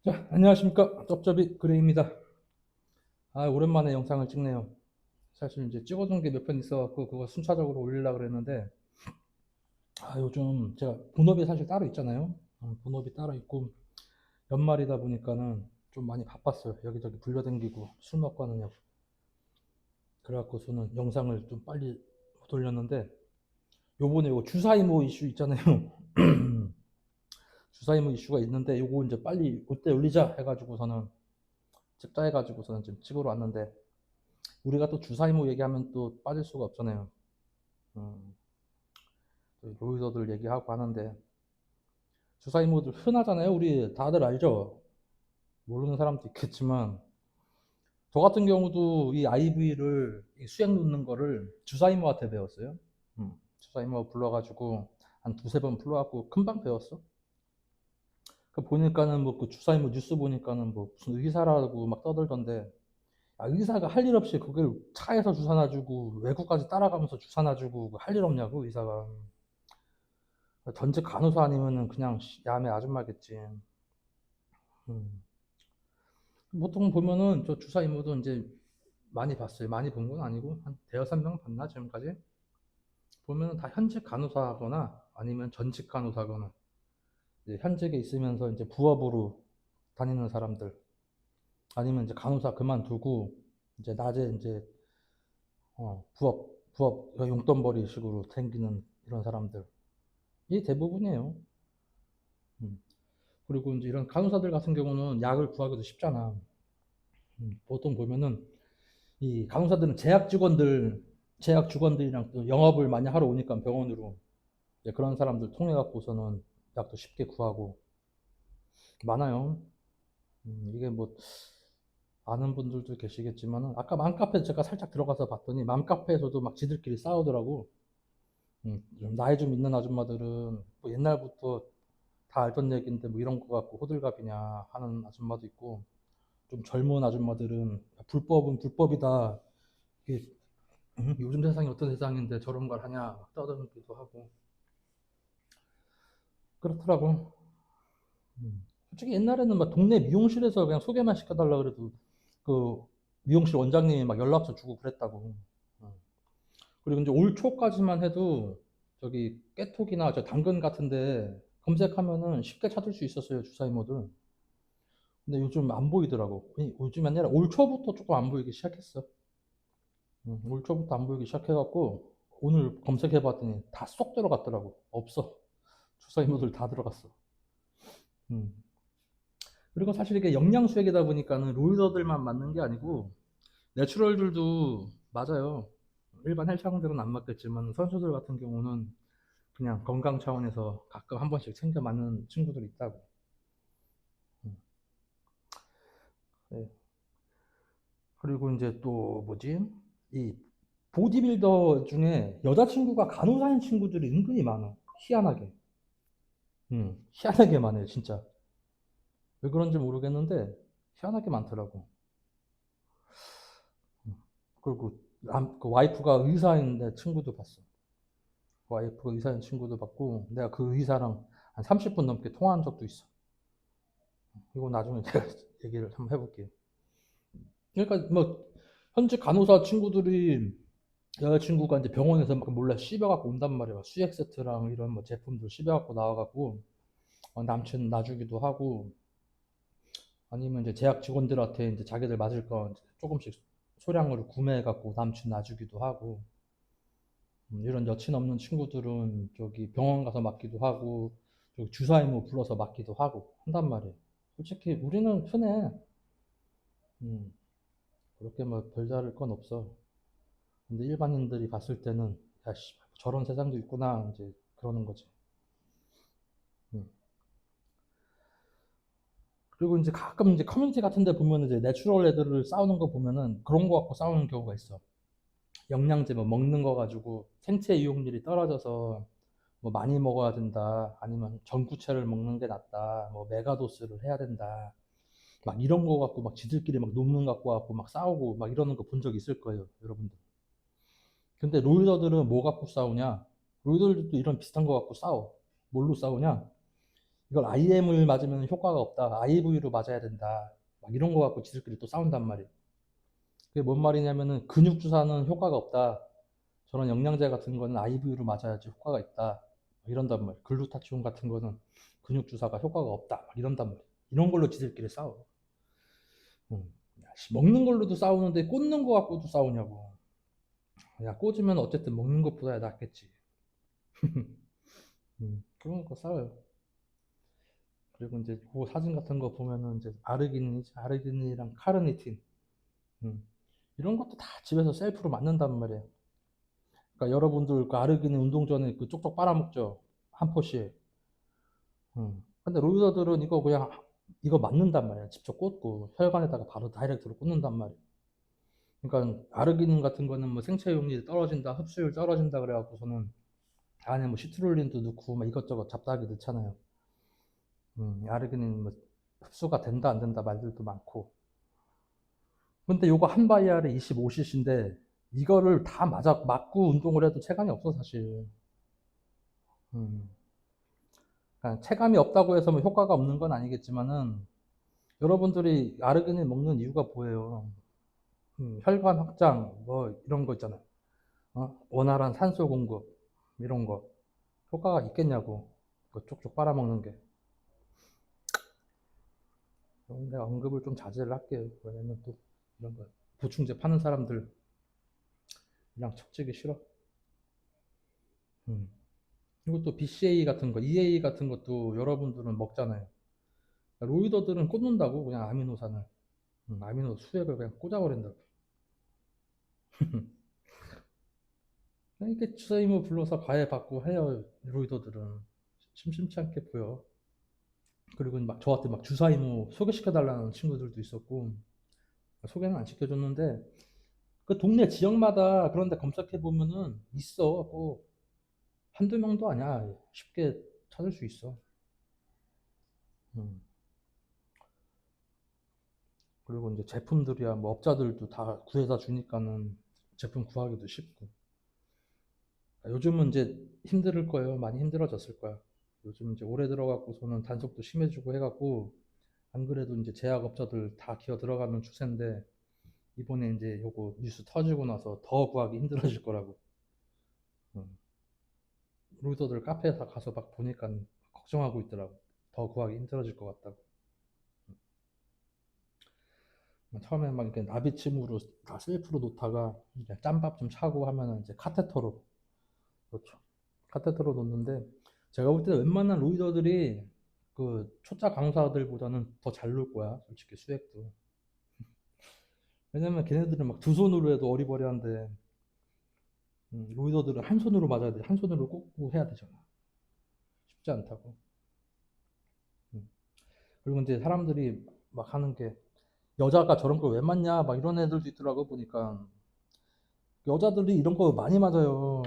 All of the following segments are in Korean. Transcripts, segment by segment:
자, 안녕하십니까. 쩝쩝이 그레이입니다. 아, 오랜만에 영상을 찍네요. 사실 이제 찍어둔 게 몇 편 있어갖고 그거 순차적으로 올리려고 그랬는데, 아, 요즘 제가 본업이 사실 따로 있잖아요. 본업이 따로 있고, 연말이다 보니까는 좀 많이 바빴어요. 여기저기 불려댕기고 술 먹고 하느냐고. 그래갖고 저는 영상을 좀 빨리 못 올렸는데, 요번에 요 주사이모 이슈 있잖아요. 주사이모 이슈가 있는데, 요거 이제 빨리 그때 올리자 해가지고서는, 찍자 해가지고서는 지금 찍으러 왔는데, 우리가 또 주사이모 얘기하면 또 빠질 수가 없잖아요. 음, 로이더들 얘기하고 하는데 주사이모들 흔하잖아요. 우리 다들 알죠? 모르는 사람도 있겠지만 저 같은 경우도 이 IV를 수액 놓는 거를 주사이모한테 배웠어요. 주사이모 불러가지고 한 두세 번 불러갖고 금방 배웠어. 그 보니까는 뭐 그 주사이모 뉴스 보니까는 뭐 무슨 의사라고 막 떠들던데, 아, 의사가 할 일 없이 그걸 차에서 주사 놔주고 외국까지 따라가면서 주사 놔주고 할 일 없냐고 의사가. 전직 간호사 아니면은 그냥 야매 아줌마겠지. 음. 보통 보면은 저 주사 임무도 이제 많이 봤어요. 많이 본 건 아니고 한 대여섯 명 봤나 지금까지. 보면은 다 현직 간호사거나 아니면 전직 간호사거나 이제 현직에 있으면서 이제 부업으로 다니는 사람들, 아니면 이제 간호사 그만두고 이제 낮에 이제 부업 용돈벌이 식으로 댕기는 이런 사람들, 이 대부분이에요. 음. 그리고 이제 이런 간호사들 같은 경우는 약을 구하기도 쉽잖아. 보통 보면은 이 간호사들은 제약 직원들이랑 또 영업을 많이 하러 오니까 병원으로 이제 그런 사람들 통해 갖고서는 약도 쉽게 구하고 많아요. 이게 뭐 아는 분들도 계시겠지만은 아까 맘카페 제가 살짝 들어가서 봤더니 맘카페에서도 막 지들끼리 싸우더라고. 좀 나이 좀 있는 아줌마들은 뭐 옛날부터 다 알던 얘기인데 뭐 이런 거 갖고 호들갑이냐 하는 아줌마도 있고, 좀 젊은 아줌마들은 불법은 불법이다. 이게 요즘 세상이 어떤 세상인데 저런 걸 하냐 막 떠들기도 하고 그렇더라고. 솔직히 옛날에는 막 동네 미용실에서 그냥 소개만 시켜달라 그래도 그 미용실 원장님이 막 연락처 주고 그랬다고. 음. 그리고 이제 올 초까지만 해도 저기 깨톡이나 저 당근 같은데 검색하면은 쉽게 찾을 수 있었어요, 주사이모들. 근데 요즘 안 보이더라고. 아니, 요즘이 아니라 올 초부터 조금 안 보이기 시작했어. 올 초부터 안 보이기 시작해갖고 오늘 검색해봤더니 다 쏙 들어갔더라고. 없어. 주사위모들 다 들어갔어. 음. 그리고 사실 이게 영양수액이다 보니까는 로이더들만 맞는 게 아니고 내추럴들도 맞아요. 일반 헬창들은 안 맞겠지만 선수들 같은 경우는 그냥 건강 차원에서 가끔 한 번씩 챙겨 맞는 친구들이 있다고. 음. 네. 그리고 이제 또 뭐지? 이 보디빌더 중에 여자친구가 간호사인 친구들이 은근히 많아. 희한하게. 희한하게 많아요, 진짜. 왜 그런지 모르겠는데 희한하게 많더라고. 그리고 그 와이프가 의사인 내 친구도 봤어. 와이프가 의사인 친구도 봤고 내가 그 의사랑 한 30분 넘게 통화한 적도 있어. 이거 나중에 제가 얘기를 한번 해볼게요. 그러니까 뭐 현직 간호사 친구들이 여자친구가 이제 병원에서 막 몰래 씹어갖고 온단 말이야. 수액 세트랑 이런 뭐 제품들 씹어갖고 나와갖고 남친 놔주기도 하고, 아니면 이제 제약 직원들한테 이제 자기들 맞을 거 조금씩 소량으로 구매해갖고 남친 놔주기도 하고, 이런 여친 없는 친구들은 저기 병원 가서 맞기도 하고, 저기 주사이모 불러서 맞기도 하고 한단 말이에요. 솔직히 우리는 흔해. 음, 그렇게 뭐 별다를 건 없어. 근데 일반인들이 봤을 때는 야씨 저런 세상도 있구나 이제 그러는 거지. 음. 그리고 이제 가끔 이제 커뮤니티 같은 데 보면 이제 내추럴 애들을 싸우는 거 보면은 그런 거 갖고 싸우는 경우가 있어. 영양제 뭐 먹는 거 가지고 생체 이용률이 떨어져서 뭐 많이 먹어야 된다. 아니면 전구체를 먹는 게 낫다. 뭐 메가도스를 해야 된다. 막 이런 거 갖고 막 지들끼리 막 논문 갖고 갖고 막 싸우고 막 이러는 거 본 적 있을 거예요, 여러분들. 근데 롤러들은 뭐 갖고 싸우냐? 롤러들도 이런 비슷한 거 갖고 싸워. 뭘로 싸우냐? 이걸 IM을 맞으면 효과가 없다. IV로 맞아야 된다. 막 이런 거 갖고 지들끼리 또 싸운단 말이에요. 그게 뭔 말이냐면은 근육 주사는 효과가 없다. 저런 영양제 같은 거는 IV로 맞아야지 효과가 있다. 막 이런단 말이에요. 글루타치온 같은 거는 근육 주사가 효과가 없다. 막 이런단 말이에요. 이런 걸로 지들끼리 싸워. 야, 먹는 걸로도 싸우는데 꽂는 거 갖고도 싸우냐고. 야, 꽂으면 어쨌든 먹는 것보다 낫겠지. 그런 거 싸워요. 그리고 이제 그 사진 같은 거 보면은 이제 아르기닌이랑 카르니틴, 음, 이런 것도 다 집에서 셀프로 만든단 말이에요. 그러니까 여러분들 그 아르기닌 운동 전에 그 쪽쪽 빨아먹죠. 한 포씩. 근데 로이더들은 이거 그냥 이거 맞는단 말이야. 직접 꽂고 혈관에다가 바로 다이렉트로 꽂는단 말이야. 그러니까 아르기닌 같은 거는 뭐 생체용리 떨어진다, 흡수율 떨어진다 그래갖고서는 안에 뭐 시트룰린도 넣고 막 이것저것 잡다하게 넣잖아요. 아르기닌 뭐 흡수가 된다 안 된다 말들도 많고. 근데 요거 한 바이알에 25cc인데 이거를 다 맞고 운동을 해도 체감이 없어 사실. 음. 그러니까 체감이 없다고 해서 뭐 효과가 없는 건 아니겠지만은 여러분들이 아르기닌 먹는 이유가 뭐예요? 혈관 확장 뭐 이런 거 있잖아요. 원활한 산소 공급 이런 거 효과가 있겠냐고. 그 쪽쪽 빨아먹는 게. 내가 언급을 좀 자제를 할게요. 왜냐면 또 이런 거 보충제 파는 사람들이랑 척지기 싫어. 음. 그리고 또 BCA 같은 거, EA 같은 것도 여러분들은 먹잖아요. 로이더들은 꽂는다고 그냥 아미노산을, 아미노 수액을 그냥 꽂아버린다고. 이렇게 주사임을 불러서 과외받고 해요. 로이더들은 심심치 않게 보여. 그리고 막 저한테 막 주사이모 소개시켜달라는 친구들도 있었고 소개는 안 시켜줬는데 그 동네 지역마다 그런데 검색해 보면은 있어. 꼭 한두 명도 아니야. 쉽게 찾을 수 있어. 음. 그리고 이제 제품들이야 뭐 업자들도 다 구해다 주니까는 제품 구하기도 쉽고. 요즘은 이제 힘들 거예요. 많이 힘들어졌을 거야. 요즘 이제 올해 들어갖고서는 단속도 심해지고 해갖고 안 그래도 이제 제약업자들 다 기어 들어가는 추세인데 이번에 이제 요거 뉴스 터지고 나서 더 구하기 힘들어질 거라고. 음. 루더들 카페에 다 가서 막 보니까 걱정하고 있더라고. 더 구하기 힘들어질 것 같다고. 처음에 막 이렇게 나비침으로 다 셀프로 놓다가 이제 짬밥 좀 차고 하면은 이제 카테터로, 그렇죠. 카테터로 놓는데 제가 볼 때 웬만한 로이더들이 그 초짜 강사들보다는 더 잘 놀 거야. 솔직히 수액도. 왜냐면 걔네들은 막 두 손으로 해도 어리버리한데 로이더들은 한 손으로 맞아야 돼. 한 손으로 꽂고 해야 되잖아. 쉽지 않다고. 음. 그리고 이제 사람들이 막 하는 게 여자가 저런 걸 왜 맞냐 막 이런 애들도 있더라고 보니까 여자들이 이런 거 많이 맞아요.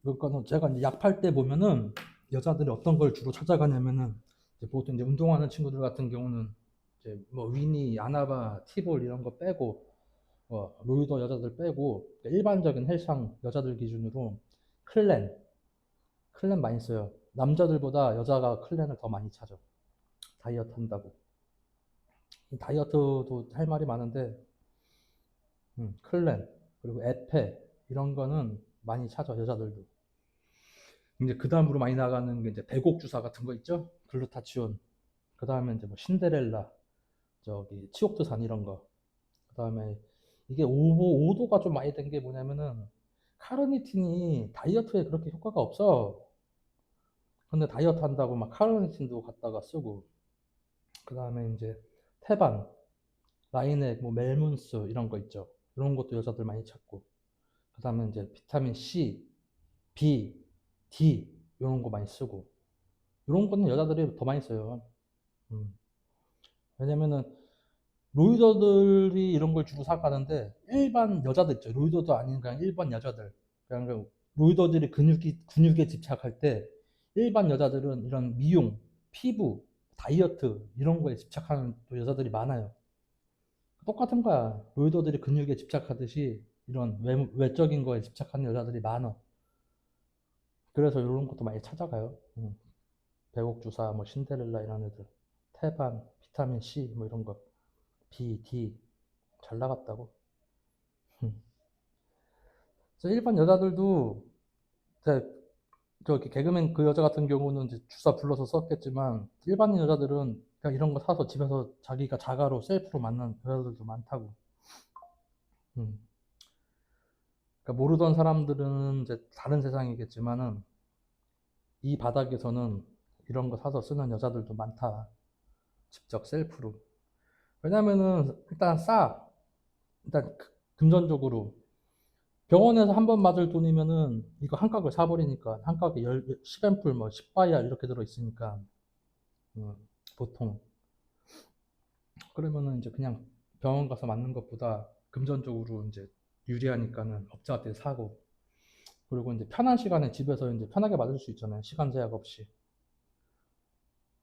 그러니까 제가 이제 약 팔 때 보면은 여자들이 어떤 걸 주로 찾아가냐면은 이제 보통 이제 운동하는 친구들 같은 경우는 이제 뭐 위니, 아나바, 티볼 이런 거 빼고 로이더 여자들 빼고 일반적인 헬창 여자들 기준으로 클렌, 클렌 많이 써요. 남자들보다 여자가 클렌을 더 많이 찾아. 다이어트 한다고. 다이어트도 할 말이 많은데 클렌 그리고 에페 이런 거는 많이 찾아 여자들도. 이제 그 다음으로 많이 나가는 게 이제 배곡 주사 같은 거 있죠? 글루타치온. 그 다음에 이제 뭐 신데렐라, 저기 치옥드산 이런 거. 그 다음에 이게 오도가 좀 많이 된 게 뭐냐면은 카르니틴이 다이어트에 그렇게 효과가 없어. 근데 다이어트 한다고 막 카르니틴도 갖다가 쓰고. 그 다음에 이제 태반, 라이넥, 뭐 멜문스 이런 거 있죠. 이런 것도 여자들 많이 찾고. 그 다음에 이제 비타민 C, B, D 이런 거 많이 쓰고. 이런 거는 여자들이 더 많이 써요. 음. 왜냐면은 로이더들이 이런 걸 주로 사가는데 일반 여자들 있죠. 로이더도 아닌 그냥 일반 여자들. 그냥 로이더들이 근육에 집착할 때 일반 여자들은 이런 미용, 피부, 다이어트 이런 거에 집착하는 또 여자들이 많아요. 똑같은 거야. 로이더들이 근육에 집착하듯이 이런 외적인 거에 집착하는 여자들이 많아. 그래서 이런 것도 많이 찾아가요. 배옥주사, 뭐 신데렐라 이런 애들, 태반, 비타민 C 뭐 이런 거, B, D 잘 나갔다고. 그래서 일반 여자들도 이제 저기 개그맨 그 여자 같은 경우는 이제 주사 불러서 썼겠지만 일반인 여자들은 그냥 이런 거 사서 집에서 자기가 자가로 셀프로 맞는 여자들도 많다고. 음. 그러니까 모르던 사람들은 이제 다른 세상이겠지만은 이 바닥에서는 이런 거 사서 쓰는 여자들도 많다. 직접 셀프로. 왜냐면은 일단 싸. 일단 금전적으로. 병원에서 한 번 맞을 돈이면은 이거 한 값을 사버리니까 한 값에 10앰플 뭐 10바이알 이렇게 들어있으니까 음, 보통 그러면은 이제 그냥 병원 가서 맞는 것보다 금전적으로 이제 유리하니까는 업자한테 사고 그리고 이제 편한 시간에 집에서 이제 편하게 맞을 수 있잖아요. 시간 제약 없이.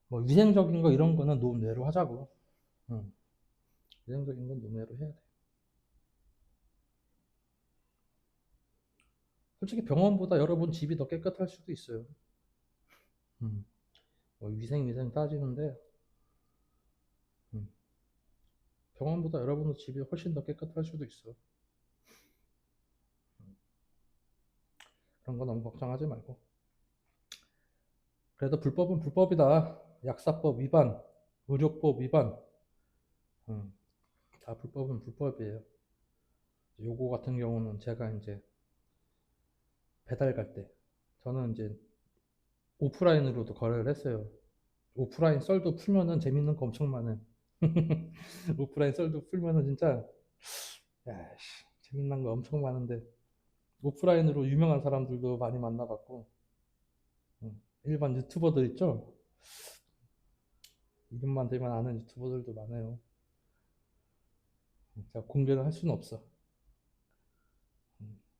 뭐 위생적인 거 이런 거는 노내로 하자고. 응. 위생적인 건 노내로 해야 돼. 솔직히 병원보다 여러분 집이 더 깨끗할 수도 있어요. 뭐 위생 따지는데 음, 병원보다 여러분 집이 훨씬 더 깨끗할 수도 있어. 그런 거 너무 걱정하지 말고. 그래도 불법은 불법이다. 약사법 위반, 의료법 위반. 음, 다 불법은 불법이에요. 요거 같은 경우는 제가 이제 배달 갈 때, 저는 이제 오프라인으로도 거래를 했어요. 오프라인 썰도 풀면은 재밌는 거 엄청 많아요. 오프라인 썰도 풀면은 진짜, 야, 재밌는 거 엄청 많은데, 오프라인으로 유명한 사람들도 많이 만나봤고, 일반 유튜버들 있죠? 이름만 대면 아는 유튜버들도 많아요. 제가 공개를 할 수는 없어.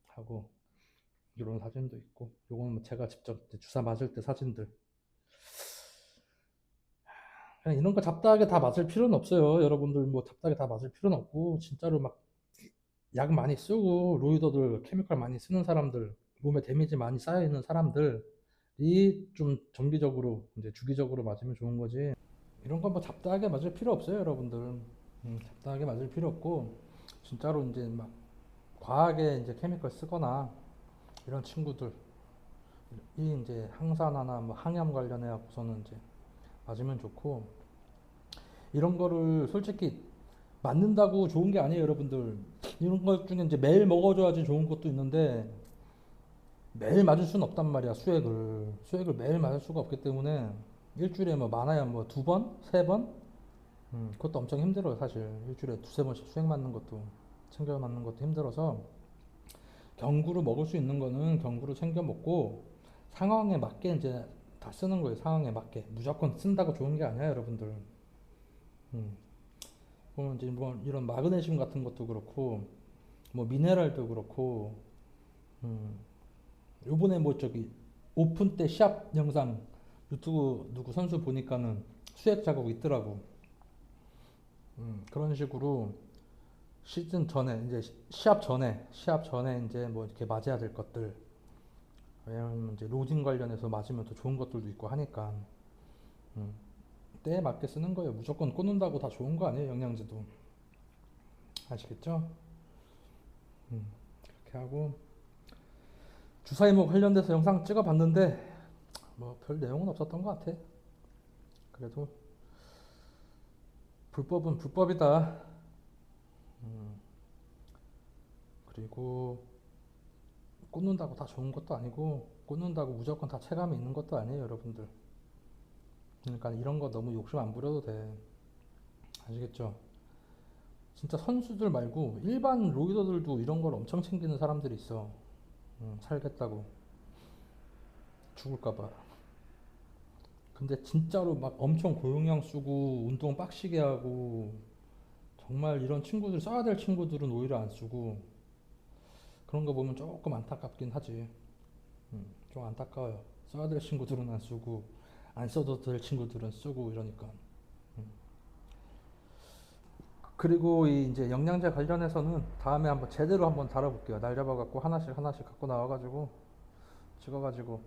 하고, 이런 사진도 있고, 요거는 뭐 제가 직접 주사 맞을 때 사진들. 그냥 이런 거 잡다하게 다 맞을 필요는 없어요. 여러분들 뭐 잡다하게 다 맞을 필요는 없고, 진짜로 막 약 많이 쓰고, 로이더들 케미컬 많이 쓰는 사람들, 몸에 데미지 많이 쌓여 있는 사람들이 좀 정기적으로, 이제 주기적으로 맞으면 좋은 거지. 이런 거 뭐 잡다하게 맞을 필요 없어요, 여러분들. 잡다하게 맞을 필요 없고, 진짜로 이제 막 과하게 이제 케미컬 쓰거나 이런 친구들이 이제 항산화나 뭐 항염 관련해 갖고서는 이제 맞으면 좋고, 이런 거를 솔직히 맞는다고 좋은 게 아니에요, 여러분들. 이런 것 중에 이제 매일 먹어줘야지 좋은 것도 있는데 매일 맞을 수는 없단 말이야. 수액을 매일 맞을 수가 없기 때문에 일주일에 뭐 많아야 뭐 두 번, 세 번. 그것도 엄청 힘들어요, 사실. 일주일에 두세 번씩 수액 맞는 것도 챙겨 맞는 것도 힘들어서 경구로 먹을 수 있는 거는 경구로 챙겨 먹고 상황에 맞게 이제 다 쓰는 거예요. 상황에 맞게 무조건 쓴다고 좋은 게 아니야, 여러분들. 음. 보면 이제 뭐 이런 마그네슘 같은 것도 그렇고 뭐 미네랄도 그렇고 음, 요번에 뭐 저기 오픈 때 시합 영상 유튜브 누구 선수 보니까는 수액 자국 있더라고. 그런 식으로 시즌 전에 이제 시합 전에 이제 뭐 이렇게 맞아야 될 것들. 왜냐면 이제 로딩 관련해서 맞으면 더 좋은 것들도 있고 하니까 음, 때에 맞게 쓰는 거예요. 무조건 꽂는다고 다 좋은 거 아니에요, 영양제도. 아시겠죠? 이렇게 하고 주사위목 관련돼서 영상 찍어봤는데 뭐 별 내용은 없었던 것 같아. 그래도 불법은 불법이다. 그리고 꽂는다고 다 좋은 것도 아니고 꽂는다고 무조건 다 체감이 있는 것도 아니에요, 여러분들. 그러니까 이런 거 너무 욕심 안 부려도 돼. 아시겠죠? 진짜 선수들 말고 일반 로이더들도 이런 걸 엄청 챙기는 사람들이 있어. 살겠다고 죽을까봐. 근데 진짜로 막 엄청 고용량 쓰고 운동 빡시게 하고 정말 이런 친구들 써야 될 친구들은 오히려 안 쓰고 그런 거 보면 조금 안타깝긴 하지. 좀 안타까워요. 써야 될 친구들은 안 쓰고 안 써도 될 친구들은 쓰고 이러니까. 그리고 이 이제 영양제 관련해서는 다음에 한번 제대로 한번 다뤄볼게요. 날 잡아갖고 하나씩 하나씩 갖고 나와가지고 찍어가지고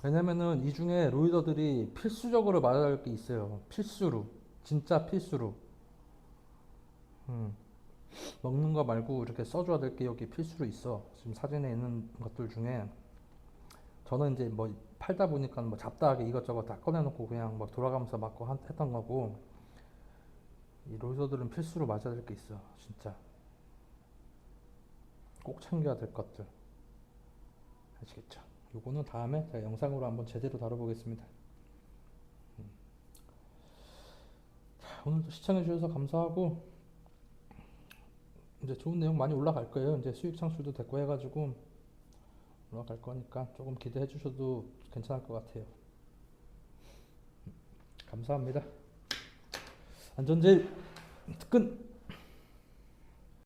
왜냐면은 이 중에 로이더들이 필수적으로 맞아야 할 게 있어요. 필수로. 진짜 필수로. 음. 먹는 거 말고 이렇게 써줘야 될 게 여기 필수로 있어. 지금 사진에 있는 것들 중에 저는 이제 뭐 팔다 보니까 뭐 잡다하게 이것저것 다 꺼내놓고 그냥 뭐 돌아가면서 맞고 했던 거고 이 로이더들은 필수로 맞아야 될 게 있어. 진짜 꼭 챙겨야 될 것들. 아시겠죠? 요거는 다음에 제가 영상으로 한번 제대로 다뤄보겠습니다. 오늘도 시청해주셔서 감사하고 이제 좋은 내용 많이 올라갈 거예요. 이제 수익 창출도 됐고 해가지고 올라갈 거니까 조금 기대해 주셔도 괜찮을 것 같아요. 감사합니다. 안전제일 특근